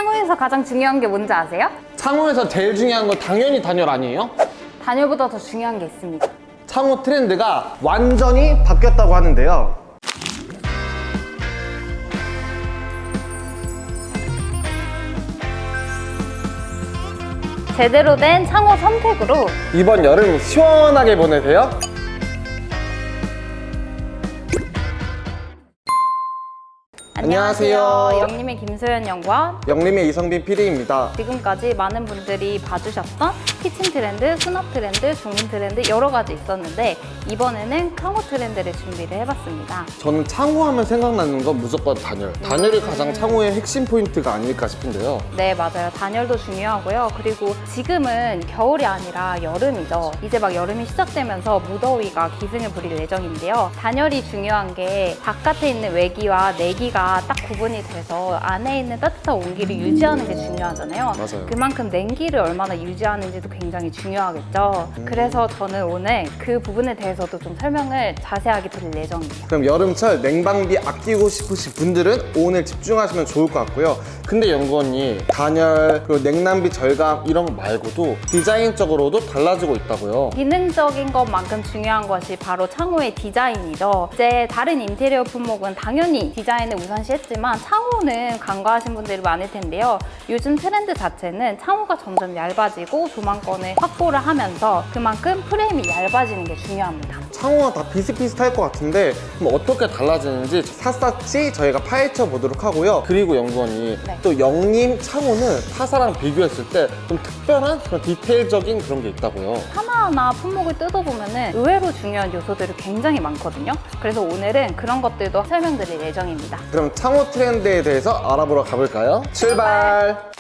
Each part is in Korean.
창호에서 가장 중요한 게 뭔지 아세요? 창호에서 제일 중요한 건 당연히 단열 아니에요? 단열보다 더 중요한 게 있습니다. 창호 트렌드가 완전히 바뀌었다고 하는데요. 제대로 된 창호 선택으로 이번 여름 시원하게 보내세요. 안녕하세요. 영림의 김소연 영과 영림의 이성빈 PD입니다. 지금까지 많은 분들이 봐주셨던 키친 트렌드, 수납 트렌드, 주문 트렌드 여러 가지 있었는데 이번에는 창호 트렌드를 준비를 해봤습니다. 저는 창호하면 생각나는 건 무조건 단열. 단열이 가장 창호의 핵심 포인트가 아닐까 싶은데요. 네, 맞아요. 단열도 중요하고요. 그리고 지금은 겨울이 아니라 여름이죠. 이제 막 여름이 시작되면서 무더위가 기승을 부릴 예정인데요. 단열이 중요한 게 바깥에 있는 외기와 내기가 딱 구분이 돼서 안에 있는 따뜻한 온기를 유지하는 게 중요하잖아요. 맞아요. 그만큼 냉기를 얼마나 유지하는지도 굉장히 중요하겠죠. 그래서 저는 오늘 그 부분에 대해서도 좀 설명을 자세하게 드릴 예정이에요. 그럼 여름철 냉방비 아끼고 싶으신 분들은 오늘 집중하시면 좋을 것 같고요. 근데 연구원이 단열, 그리고 냉난비 절감 이런 거 말고도 디자인적으로도 달라지고 있다고요. 기능적인 것만큼 중요한 것이 바로 창호의 디자인이죠. 이제 다른 인테리어 품목은 당연히 디자인을 우선시했지만 창호는 간과하신 분들이 많을 텐데요. 요즘 트렌드 자체는 창호가 점점 얇아지고 조망권을 확보를 하면서 그만큼 프레임이 얇아지는 게 중요합니다. 창호가 다 비슷비슷할 것 같은데 그럼 어떻게 달라지는지 샅샅이 저희가 파헤쳐 보도록 하고요. 그리고 연구원이 네. 또 영림 창호는 타사랑 비교했을 때 좀 특별한 그런 디테일적인 그런 게 있다고요. 하나하나 품목을 뜯어보면 의외로 중요한 요소들이 굉장히 많거든요. 그래서 오늘은 그런 것들도 설명드릴 예정입니다. 그럼 창호 트렌드에 대해서 알아보러 가볼까요? 출발!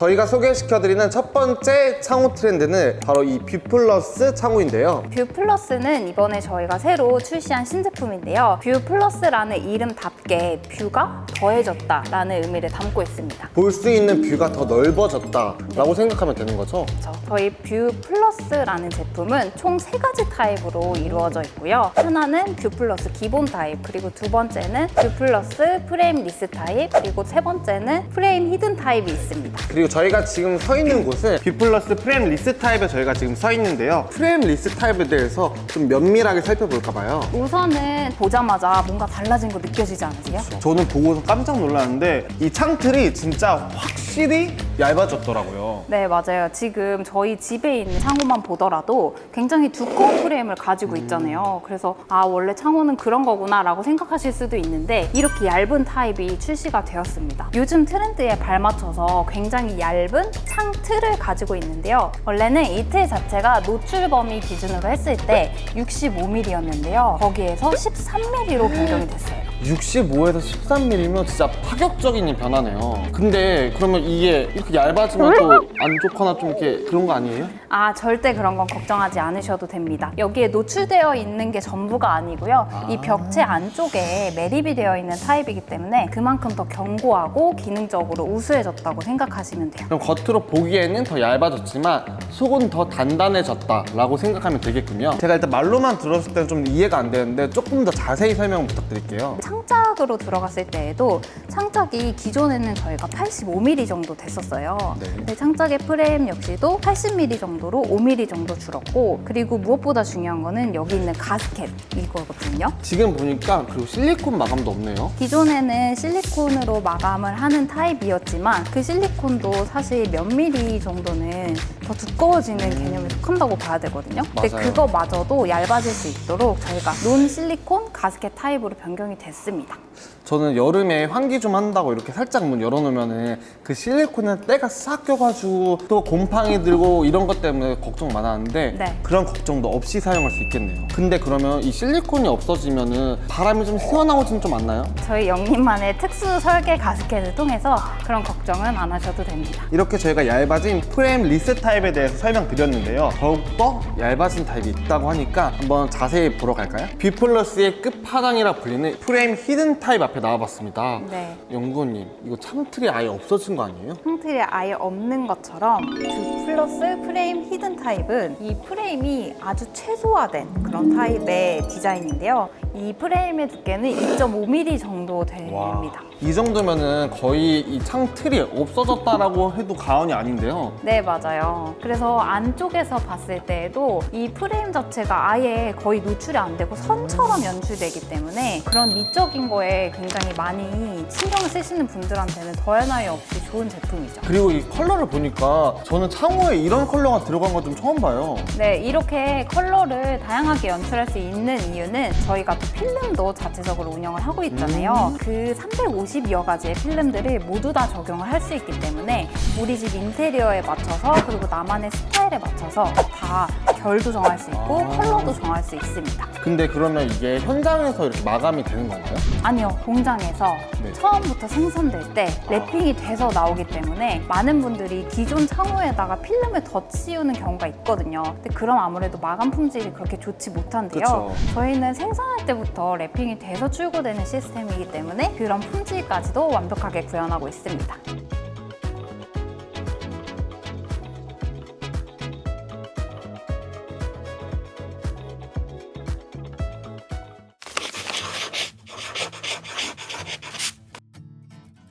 저희가 소개시켜드리는 첫 번째 창호 트렌드는 바로 이 뷰 플러스 창호인데요. 뷰 플러스는 이번에 저희가 새로 출시한 신제품인데요. 뷰 플러스라는 이름답게 뷰가 더해졌다라는 의미를 담고 있습니다. 볼 수 있는 뷰가 더 넓어졌다라고 생각하면 되는 거죠. 그렇죠. 저희 뷰 플러스라는 제품은 총 3가지 타입으로 이루어져 있고요. 하나는 뷰 플러스 기본 타입, 그리고 두 번째는 뷰 플러스 프레임 리스 타입, 그리고 세 번째는 프레임 히든 타입이 있습니다. 그리고 저희가 지금 서 있는 곳은 뷰 플러스 프레임 리스 타입에 저희가 지금 서 있는데요. 프레임 리스 타입에 대해서 좀 면밀하게 살펴볼까 봐요. 우선은 보자마자 뭔가 달라진 거 느껴지지 않으세요? 저는 보고서 깜짝 놀랐는데 이 창틀이 진짜 확실히 얇아졌더라고요. 네, 맞아요. 지금 저희 집에 있는 창호만 보더라도 굉장히 두꺼운 프레임을 가지고 있잖아요. 그래서 아, 원래 창호는 그런 거구나 라고 생각하실 수도 있는데 이렇게 얇은 타입이 출시가 되었습니다. 요즘 트렌드에 발맞춰서 굉장히 얇은 창틀을 가지고 있는데요. 원래는 이 틀 자체가 노출 범위 기준으로 했을 때 65mm였는데요. 거기에서 13mm로 변경이 됐어요. 65에서 13mm면 진짜 파격적인 변화네요. 근데 그러면 이게 이렇게 얇아지면 또 안 좋거나 좀 이렇게 그런 거 아니에요? 아, 절대 그런 건 걱정하지 않으셔도 됩니다. 여기에 노출되어 있는 게 전부가 아니고요. 이 벽체 안쪽에 매립이 되어 있는 타입이기 때문에 그만큼 더 견고하고 기능적으로 우수해졌다고 생각하시면 돼요. 그럼 겉으로 보기에는 더 얇아졌지만 속은 더 단단해졌다라고 생각하면 되겠군요. 제가 일단 말로만 들었을 때는 좀 이해가 안 되는데 조금 더 자세히 설명 부탁드릴게요. 창작으로 들어갔을 때에도 창작이 기존에는 저희가 85mm 정도 됐었어요. 네. 근데 창작의 프레임 역시도 80mm 정도로 5mm 정도 줄었고, 그리고 무엇보다 중요한 거는 여기 있는 가스켓 이거거든요. 지금 보니까 그리고 실리콘 마감도 없네요. 기존에는 실리콘으로 마감을 하는 타입이었지만 그 실리콘도 사실 몇 미리 정도는 더 두꺼워지는 개념에 속한다고 봐야 되거든요. 근데 맞아요. 그거마저도 얇아질 수 있도록 저희가 논 실리콘 가스켓 타입으로 변경이 됐습니다. 저는 여름에 환기 좀 한다고 이렇게 살짝 문 열어놓으면은 그 실리콘에 때가 싹 껴가지고 또 곰팡이 들고 이런 것 때문에 걱정 많았는데 네. 그런 걱정도 없이 사용할 수 있겠네요. 근데 그러면 이 실리콘이 없어지면은 바람이 좀 새어나오지는 좀 않나요? 저희 영림만의 특수 설계 가스켓을 통해서 그런 걱정은 안 하셔도 됩니다. 이렇게 저희가 얇아진 프레임 리스 타입에 대해서 설명드렸는데요. 더욱더 얇아진 타입이 있다고 하니까 한번 자세히 보러 갈까요? 뷰 플러스의 끝판왕이라 불리는 프레임 히든 타입 앞에 나와봤습니다. 네. 연구원님, 이거 창틀이 아예 없어진 거 아니에요? 창틀이 아예 없는 것처럼 뷰 플러스 프레임 히든 타입은 이 프레임이 아주 최소화된 그런 타입의 디자인인데요. 이 프레임의 두께는 2.5mm 정도 됩니다. 이 정도면은 거의 이 창틀이 없어졌다라고 해도 과언이 아닌데요. 네, 맞아요. 그래서 안쪽에서 봤을 때에도 이 프레임 자체가 아예 거의 노출이 안 되고 선처럼 연출되기 때문에 그런 미적인 거에 굉장히 많이 신경을 쓰시는 분들한테는 더할 나위 없이 좋은 제품이죠. 그리고 이 컬러를 보니까 저는 창호에 이런 컬러가 들어간 거 좀 처음 봐요. 네, 이렇게 컬러를 다양하게 연출할 수 있는 이유는 저희가 또 필름도 자체적으로 운영을 하고 있잖아요. 그 350여 가지의 필름들을 모두 다 적용을 할 수 있기 때문에 우리 집 인테리어에 맞춰서 그리고 나만의 스타일에 맞춰서 다 결도 정할 수 있고 컬러도 정할 수 있습니다. 근데 그러면 이게 현장에서 이렇게 마감이 되는 건가요? 아니요, 공장에서 네. 처음부터 생산될 때 랩핑이 돼서 나오기 때문에 많은 분들이 기존 창호에다가 필름을 더 씌우는 경우가 있거든요. 근데 그럼 아무래도 마감 품질이 그렇게 좋지 못한데요. 그쵸. 저희는 생산할 때부터 랩핑이 돼서 출고되는 시스템이기 때문에 그런 품질까지도 완벽하게 구현하고 있습니다.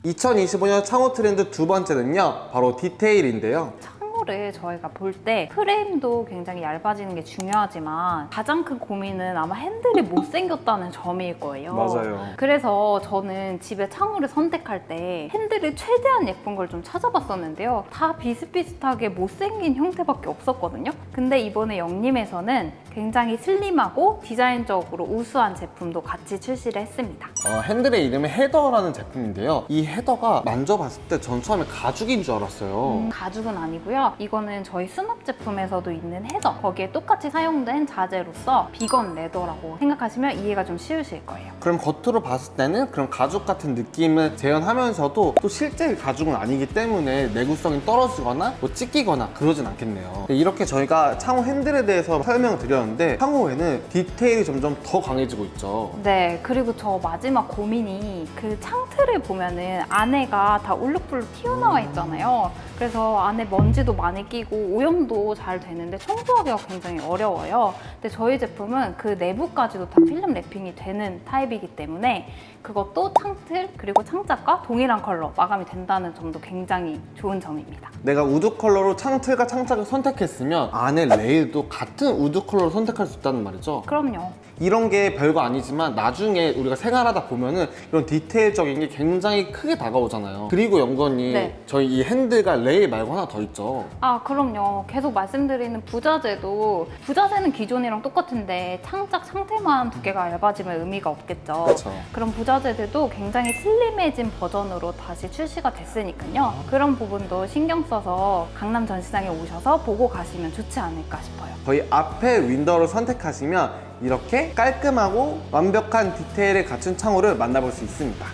(2025년) 창호 트렌드 두 번째는요, 바로 디테일인데요. 창호를 저희가 볼 때 프레임도 굉장히 얇아지는 게 중요하지만 가장 큰 고민은 아마 핸들이 못생겼다는 점일 거예요. 맞아요. 그래서 저는 집에 창호를 선택할 때 핸들을 최대한 예쁜 걸 좀 찾아봤었는데요. 다 비슷비슷하게 못생긴 형태밖에 없었거든요. 근데 이번에 영림에서는 굉장히 슬림하고 디자인적으로 우수한 제품도 같이 출시를 했습니다. 핸들의 이름이 헤더라는 제품인데요. 이 헤더가 만져봤을 때 전 처음에 가죽인 줄 알았어요. 가죽은 아니고요. 이거는 저희 수납 제품에서도 있는 헤더, 거기에 똑같이 사용된 자재로서 비건 레더라고 생각하시면 이해가 좀 쉬우실 거예요. 그럼 겉으로 봤을 때는 그런 가죽 같은 느낌을 재현하면서도 또 실제 가죽은 아니기 때문에 내구성이 떨어지거나 뭐 찢기거나 그러진 않겠네요. 이렇게 저희가 창호 핸들에 대해서 설명을 드렸는데 창호에는 디테일이 점점 더 강해지고 있죠. 네, 그리고 저 마지막 고민이 그 창틀을 보면은 안에가 다 울룩불룩 튀어나와 있잖아요. 그래서 안에 먼지도 많이 끼고 오염도 잘 되는데 청소하기가 굉장히 어려워요. 근데 저희 제품은 그 내부까지도 다 필름 랩핑이 되는 타입이기 때문에 그것도 창틀 그리고 창짝과 동일한 컬러 마감이 된다는 점도 굉장히 좋은 점입니다. 내가 우드 컬러로 창틀과 창짝을 선택했으면 안에 레일도 같은 우드 컬러로 선택할 수 있다는 말이죠. 그럼요. 이런 게 별거 아니지만 나중에 우리가 생활하다 보면은 이런 디테일적인 게 굉장히 크게 다가오잖아요. 그리고 영건이 네. 저희 이 핸들과 레일 말고 하나 더 있죠. 아, 그럼요. 계속 말씀드리는 부자재도 부자재는 기존이랑 똑같은데 창짝 상태만 두께가 얇아지면 의미가 없겠죠. 그렇죠. 그럼 부자재들도 굉장히 슬림해진 버전으로 다시 출시가 됐으니까요. 그런 부분도 신경 써서 강남 전시장에 오셔서 보고 가시면 좋지 않을까 싶어요. 저희 앞에 윈도우를 선택하시면 이렇게 깔끔하고 완벽한 디테일을 갖춘 창호를 만나볼 수 있습니다.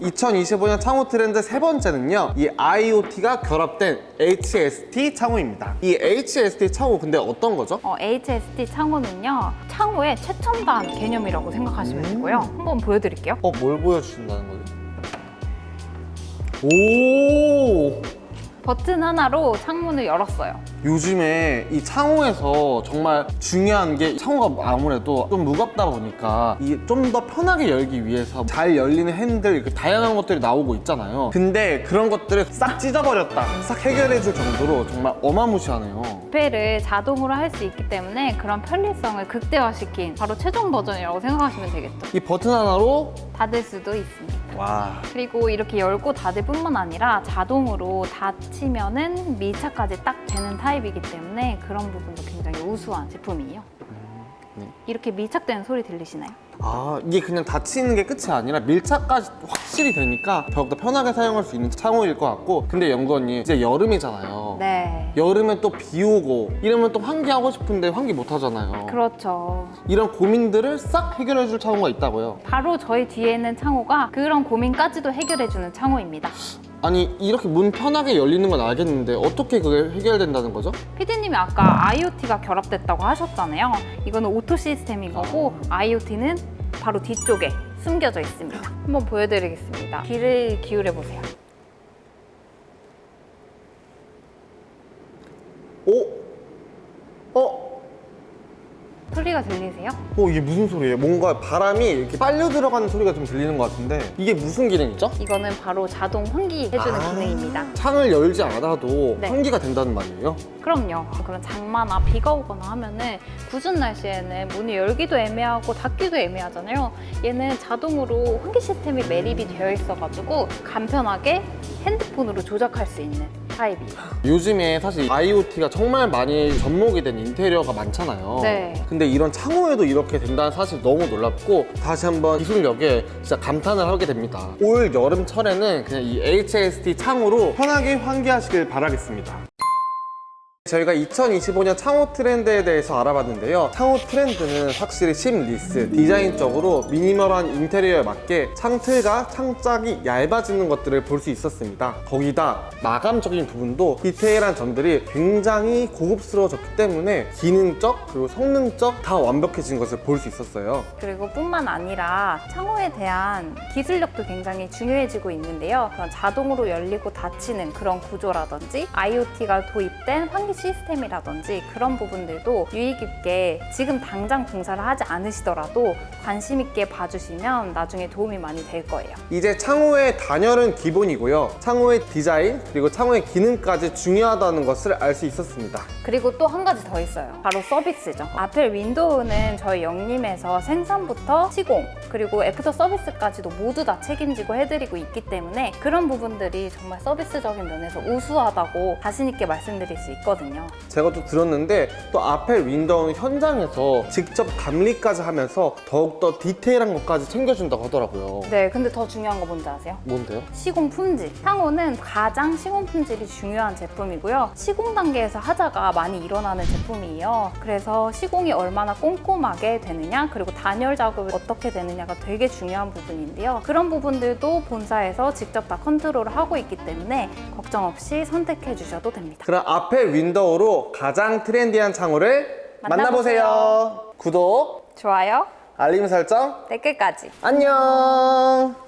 (2025년) 창호 트렌드 세 번째는요, 이 IoT가 결합된 HST 창호입니다. 이 HST 창호 근데 어떤 거죠? HST 창호는요, 창호의 최첨단 개념이라고 생각하시면 되고요. 한번 보여드릴게요. 뭘 보여주신다는 거죠? 오! 버튼 하나로 창문을 열었어요. 요즘에 이 창호에서 정말 중요한 게 창호가 아무래도 좀 무겁다 보니까 이게 좀 더 편하게 열기 위해서 잘 열리는 핸들 이렇게 다양한 것들이 나오고 있잖아요. 근데 그런 것들을 싹 찢어버렸다, 싹 해결해줄 정도로 정말 어마무시하네요. 부페를 자동으로 할 수 있기 때문에 그런 편리성을 극대화시킨 바로 최종 버전이라고 생각하시면 되겠죠. 이 버튼 하나로 닫을 수도 있습니다. 와, 그리고 이렇게 열고 닫을 뿐만 아니라 자동으로 닫히면은 밀착까지 딱 되는 타입이기 때문에 그런 부분도 굉장히 우수한 제품이에요. 네. 이렇게 밀착되는 소리 들리시나요? 이게 그냥 닫히는 게 끝이 아니라 밀착까지 확실히 되니까 더욱더 편하게 사용할 수 있는 창호일 것 같고, 근데 영건이 이제 여름이잖아요. 네. 여름에 또 비 오고 이러면 또 환기하고 싶은데 환기 못 하잖아요. 그렇죠. 이런 고민들을 싹 해결해줄 창호가 있다고요? 바로 저희 뒤에 있는 창호가 그런 고민까지도 해결해주는 창호입니다. 아니, 이렇게 문 편하게 열리는 건 알겠는데 어떻게 그게 해결된다는 거죠? PD님이 아까 IoT가 결합됐다고 하셨잖아요. 이거는 오토 시스템인 거고 IoT는 바로 뒤쪽에 숨겨져 있습니다. 한번 보여드리겠습니다. 귀를 기울여 보세요. 소리가 들리세요? 이게 무슨 소리예요? 뭔가 바람이 이렇게 빨려 들어가는 소리가 좀 들리는 것 같은데 이게 무슨 기능이죠? 이거는 바로 자동 환기해주는 기능입니다. 창을 열지 않아도 네. 환기가 된다는 말이에요? 그럼요. 그런 장마나 비가 오거나 하면은 궂은 날씨에는 문을 열기도 애매하고 닫기도 애매하잖아요. 얘는 자동으로 환기 시스템이 매립이 되어 있어가지고 간편하게 핸드폰으로 조작할 수 있는 타입이에요. 요즘에 사실 IoT가 정말 많이 접목이 된 인테리어가 많잖아요. 네. 근데 이런 창호에도 이렇게 된다는 사실 너무 놀랍고 다시 한번 기술력에 진짜 감탄을 하게 됩니다. 올 여름철에는 그냥 이 HST 창호로 편하게 환기하시길 바라겠습니다. 저희가 2025년 창호 트렌드에 대해서 알아봤는데요. 창호 트렌드는 확실히 심리스, 디자인적으로 미니멀한 인테리어에 맞게 창틀과 창짝이 얇아지는 것들을 볼 수 있었습니다. 거기다 마감적인 부분도 디테일한 점들이 굉장히 고급스러워졌기 때문에 기능적 그리고 성능적 다 완벽해진 것을 볼 수 있었어요. 그리고 뿐만 아니라 창호에 대한 기술력도 굉장히 중요해지고 있는데요. 그런 자동으로 열리고 닫히는 그런 구조라든지 IoT가 도입된 환기 시스템이라든지 그런 부분들도 유의 깊게 지금 당장 공사를 하지 않으시더라도 관심 있게 봐주시면 나중에 도움이 많이 될 거예요. 이제 창호의 단열은 기본이고요. 창호의 디자인 그리고 창호의 기능까지 중요하다는 것을 알 수 있었습니다. 그리고 또 한 가지 더 있어요. 바로 서비스죠. 아펠 윈도우는 저희 영림에서 생산부터 시공 그리고 애프터 서비스까지도 모두 다 책임지고 해드리고 있기 때문에 그런 부분들이 정말 서비스적인 면에서 우수하다고 자신 있게 말씀드릴 수 있거든요. 제가 또 들었는데 또 아펠 윈도우는 현장에서 직접 감리까지 하면서 더욱더 디테일한 것까지 챙겨준다고 하더라고요. 네, 근데 더 중요한 거 뭔지 아세요? 뭔데요? 시공 품질. 창호는 가장 시공 품질이 중요한 제품이고요. 시공 단계에서 하자가 많이 일어나는 제품이에요. 그래서 시공이 얼마나 꼼꼼하게 되느냐, 그리고 단열 작업이 어떻게 되느냐가 되게 중요한 부분인데요. 그런 부분들도 본사에서 직접 다 컨트롤을 하고 있기 때문에 걱정 없이 선택해 주셔도 됩니다. 그럼 아펠 윈도우로 가장 트렌디한 창호를 만나보세요. 구독, 좋아요, 알림 설정, 댓글까지. 안녕.